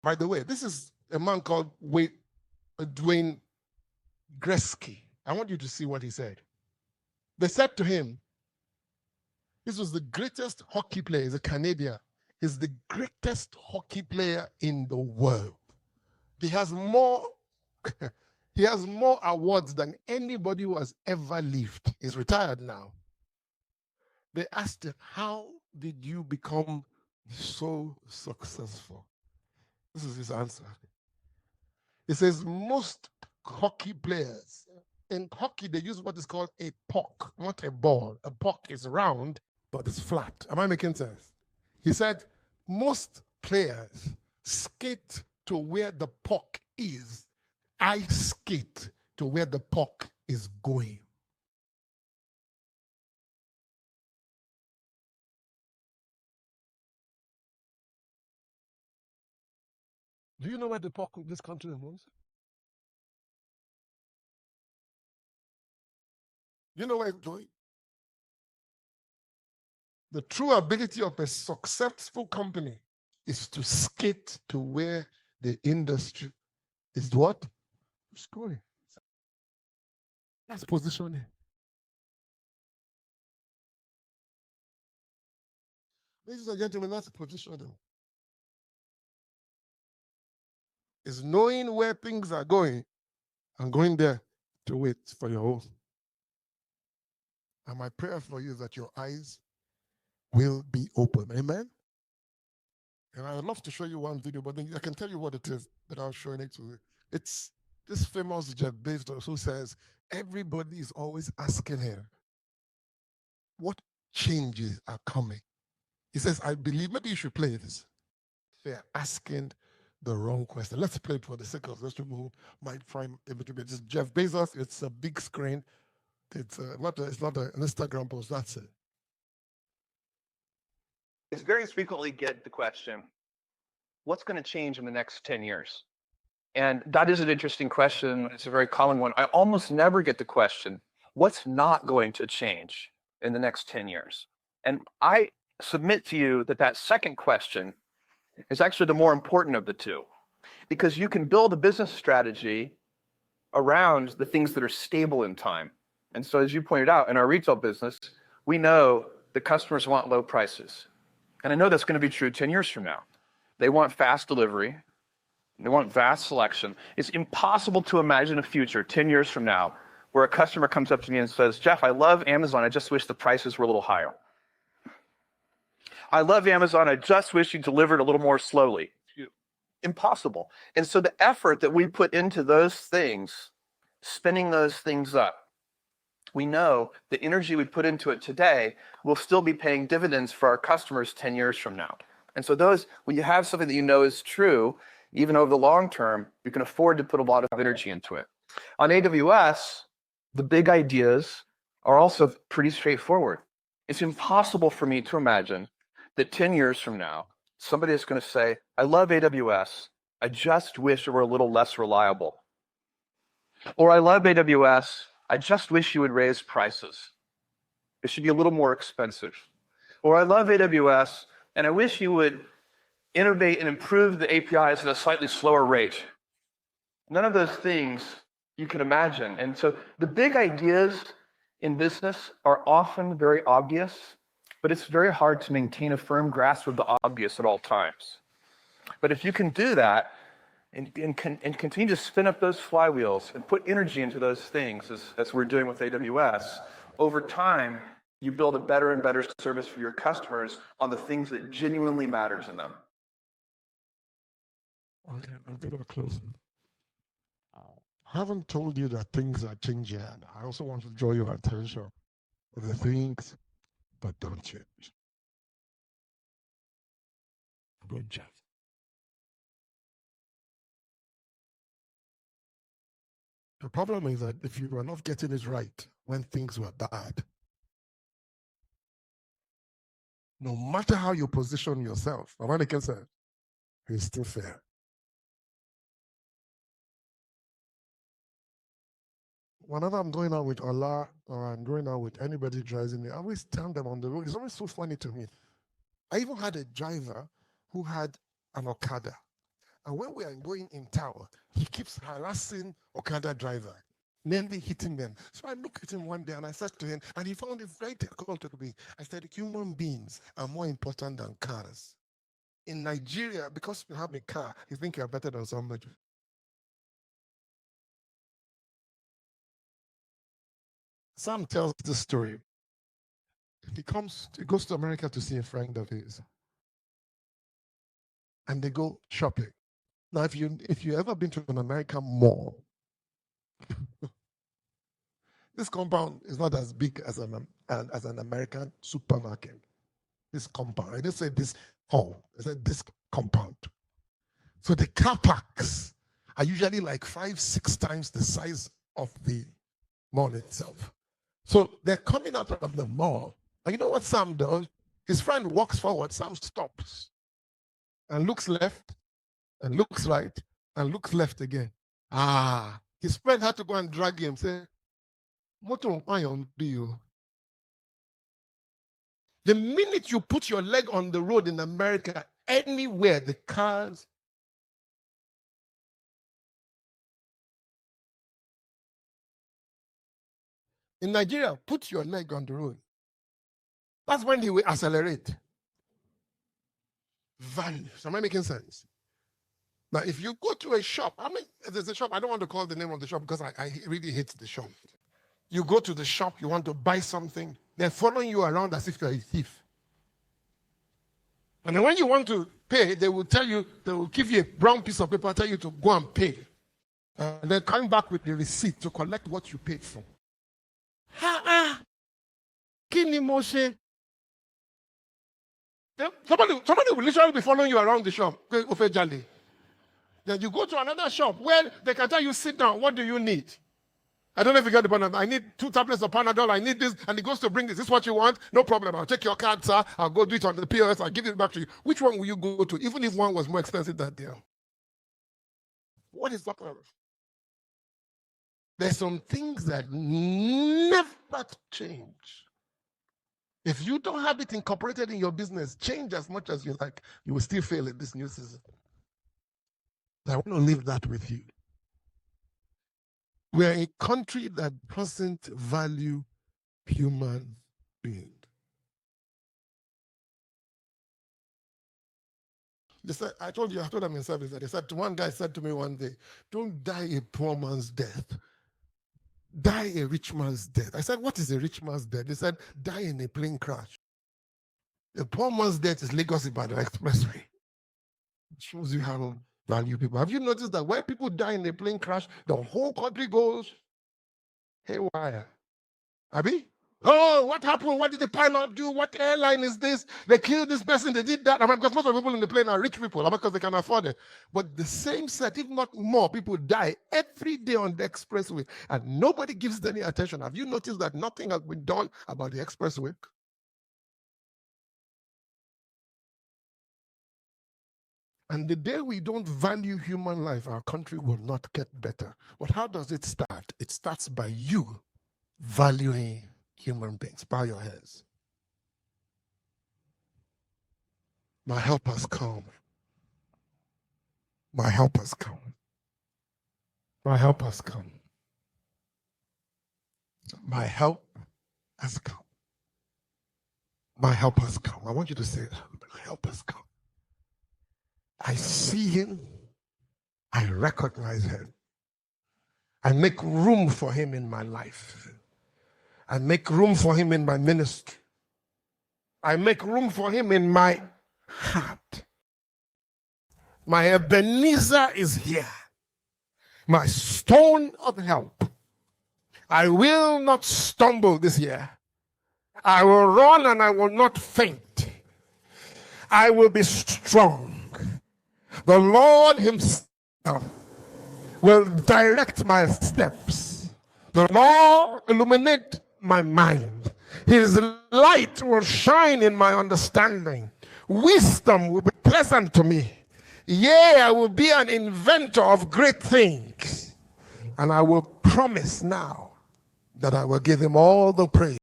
By the way, this is a man called Dwayne Gresky. I want you to see what he said. They said to him, this was the greatest hockey player. He's a Canadian. He's the greatest hockey player in the world. He has more he has more awards than anybody who has ever lived. He's retired now. They asked him, how did you become so successful? This is his answer. He says, most hockey players, in hockey, they use what is called a puck, not a ball. A puck is round, but it's flat. Am I making sense? He said, most players skate to where the puck is. I skate to where the puck is going. Do you know where the puck of this country moves? You know where it's going? The true ability of a successful company is to skate to where the industry is what? It's going. That's positioning. Ladies and gentlemen, that's positioning. It's knowing where things are going and going there to wait for your own. And my prayer for you is that your eyes will be open. Amen? And I would love to show you one video, but then I can tell you what it is without showing it to you. It's this famous Jeff Bezos who says everybody is always asking him, what changes are coming? He says, I believe, maybe you should play this. They're asking the wrong question. Let's play it for the sake of those people who might find it to be. It's Jeff Bezos. It's a big screen. It's not an Instagram post. That's it. It's very frequently get the question, what's going to change in the next 10 years? And that is an interesting question. It's a very common one. I almost never get the question, what's not going to change in the next 10 years? And I submit to you that that second question is actually the more important of the two, because you can build a business strategy around the things that are stable in time. And so, as you pointed out, in our retail business, we know the customers want low prices. And I know that's going to be true 10 years from now. They want fast delivery. They want vast selection. It's impossible to imagine a future 10 years from now where a customer comes up to me and says, Jeff, I love Amazon. I just wish the prices were a little higher. I love Amazon. I just wish you delivered a little more slowly. Impossible. And so the effort that we put into those things, spinning those things up, we know the energy we put into it today will still be paying dividends for our customers 10 years from now. And so those, when you have something that you know is true, even over the long term, you can afford to put a lot of energy into it. On AWS, the big ideas are also pretty straightforward. It's impossible for me to imagine that 10 years from now, somebody is going to say, I love AWS. I just wish it were a little less reliable. Or I love AWS. I just wish you would raise prices. It should be a little more expensive. Or I love AWS, and I wish you would innovate and improve the APIs at a slightly slower rate. None of those things you can imagine. And so the big ideas in business are often very obvious, but it's very hard to maintain a firm grasp of the obvious at all times. But if you can do that and continue to spin up those flywheels and put energy into those things, as we're doing with AWS, over time, you build a better and better service for your customers on the things that genuinely matter to them. Okay, I'm going to close. I haven't told you that things are changing. I also want to draw your attention to the things that don't change. Good job. The problem is that if you are not getting it right when things were bad, no matter how you position yourself, I can say, it's still fair. Whenever I'm going out with Allah or I'm going out with anybody driving me, I always tell them on the road. It's always so funny to me. I even had a driver who had an Okada. And when we are going in tower, he keeps harassing Okada driver, nearly hitting them. So I looked at him one day and I said to him, and he found it very difficult to me. I said, human beings are more important than cars. In Nigeria, because you have a car, you think you're better than somebody. Sam tells this story. He goes to America to see a friend of his. And they go shopping. Now, if you ever been to an American mall, this compound is not as big as an American supermarket. This compound. I didn't say this hall. I said this compound. So the car parks are usually like 5-6 times the size of the mall itself. So they're coming out of the mall. And you know what Sam does? His friend walks forward. Sam stops and looks left and looks right and looks left again. His friend had to go and drag him, say, "Motor iron bill." The minute you put your leg on the road in America, anywhere, the cars. In Nigeria, put your leg on the road. That's when he will accelerate. Value. Am I making sense? Now, if you go to a shop, there's a shop, I don't want to call the name of the shop because I really hate the shop. You go to the shop, you want to buy something, they're following you around as if you're a thief. And then when you want to pay, they will give you a brown piece of paper, tell you to go and pay. And then come back with the receipt to collect what you paid for. Kini Moshe. Somebody will literally be following you around the shop. Then you go to another shop where they can tell you, sit down, what do you need? I don't know if you got the Panadol. I need 2 tablets of Panadol. I need this. And he goes to bring this. This is what you want? No problem. I'll take your card, sir. I'll go do it on the POS. I'll give it back to you. Which one will you go to, even if one was more expensive that day? What is that? There's some things that never change. If you don't have it incorporated in your business, change as much as you like, you will still fail at this new season. I want to leave that with you. We are a country that doesn't value human beings. They said, I told them in service that they said, one guy said to me one day, don't die a poor man's death. Die a rich man's death. I said, what is a rich man's death? They said, die in a plane crash. A poor man's death is Lagos Ibadan Expressway. It shows you how value people. Have you noticed that when people die in a plane crash, the whole country goes haywire? Abi? Oh, what happened? What did the pilot do? What airline is this? They killed this person, they did that. Because most of the people in the plane are rich people, because they can afford it. But the same set, if not more, people die every day on the expressway, and nobody gives any attention. Have you noticed that nothing has been done about the expressway? And the day we don't value human life, our country will not get better. But how does it start? It starts by you valuing human beings. Bow your heads. My help has come. My help has come. My help has come. My help has come. My help has come. I want you to say that. My help has come. I see him. I recognize him. I make room for him in my life. I make room for him in my ministry. I make room for him in my heart. My Ebenezer is here. My stone of help. I will not stumble this year. I will run and I will not faint. I will be strong. The Lord himself will direct my steps. The Lord illuminate my mind. His light will shine in my understanding. Wisdom will be pleasant to me. Yea, I will be an inventor of great things. And I will promise now that I will give him all the praise.